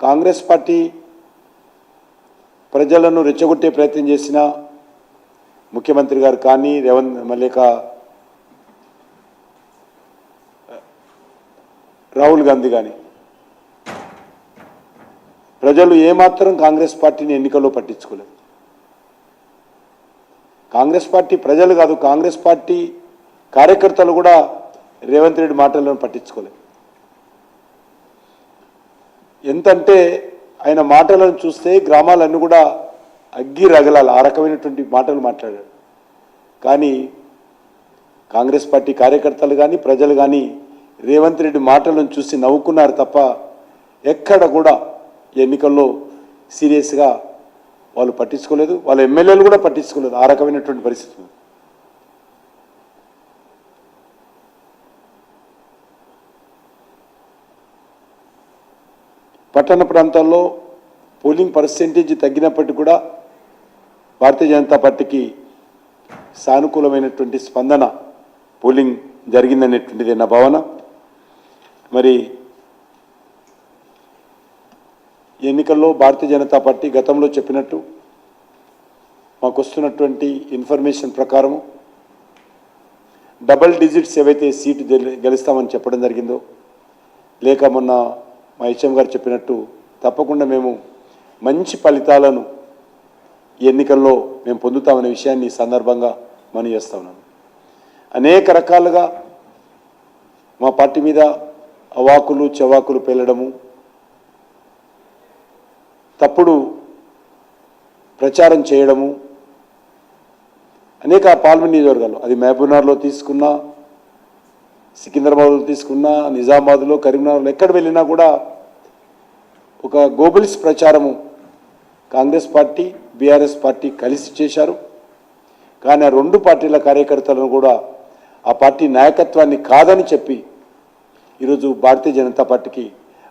Congress party ప్రజలను రెచ్చగొట్టే ప్రయత్నం చేసిన ముఖ్యమంత్రి గారు కానీ లేక రాహుల్ గాంధీ కానీ ప్రజలు ఏమాత్రం కాంగ్రెస్ పార్టీని ఎన్నికల్లో పట్టించుకోలేదు. కాంగ్రెస్ పార్టీ ప్రజలు కాదు, కాంగ్రెస్ పార్టీ కార్యకర్తలు కూడా రేవంత్ రెడ్డి మాటలను పట్టించుకోలేదు. ఎంతంటే ఆయన మాటలను చూస్తే గ్రామాలన్నీ కూడా అగ్గి రగలాలి, ఆ రకమైనటువంటి మాటలు మాట్లాడాడు. కానీ కాంగ్రెస్ పార్టీ కార్యకర్తలు కానీ ప్రజలు కానీ రేవంత్ రెడ్డి మాటలను చూసి నవ్వుకున్నారు తప్ప ఎక్కడ కూడా ఎన్నికల్లో సీరియస్గా వాళ్ళు పట్టించుకోలేదు, వాళ్ళ ఎమ్మెల్యేలు కూడా పట్టించుకోలేదు. ఆ రకమైనటువంటి పరిస్థితి. పట్టణ ప్రాంతాల్లో పోలింగ్ పర్సెంటేజ్ తగ్గినప్పటికీ కూడా భారతీయ జనతా పార్టీకి సానుకూలమైనటువంటి స్పందన పోలింగ్ జరిగిందనేటువంటిది నా భావన. మరి ఎన్నికల్లో భారతీయ జనతా పార్టీ గతంలో చెప్పినట్టు మాకు వస్తున్నటువంటి ఇన్ఫర్మేషన్ ప్రకారము డబల్ డిజిట్స్ ఏవైతే సీటు గెలుస్తామని చెప్పడం జరిగిందో, లేక మొన్న మా హెచ్ఎం గారు చెప్పినట్టు తప్పకుండా మేము మంచి ఫలితాలను ఈ ఎన్నికల్లో మేము పొందుతామనే విషయాన్ని ఈ సందర్భంగా మనం చేస్తా ఉన్నాను. అనేక రకాలుగా మా పార్టీ మీద అవాకులు చెవాకులు పేలడము, తప్పుడు ప్రచారం చేయడము, అనేక పార్లమెంట్ నియోజకవర్గాలు, అది మహబూబ్నగర్లో తీసుకున్నా, సికింద్రాబాద్లో తీసుకున్నా, నిజామాబాద్లో, కరీంనగర్లో ఎక్కడ వెళ్ళినా కూడా ఒక గోబుల్స్ ప్రచారము కాంగ్రెస్ పార్టీ బీఆర్ఎస్ పార్టీ కలిసి చేశారు. కానీ ఆ రెండు పార్టీల కార్యకర్తలను కూడా ఆ పార్టీ నాయకత్వాన్ని కాదని చెప్పి ఈరోజు భారతీయ జనతా పార్టీకి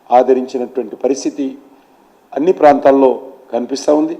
ఆదరించినటువంటి పరిస్థితి అన్ని ప్రాంతాల్లో కనిపిస్తూ ఉంది.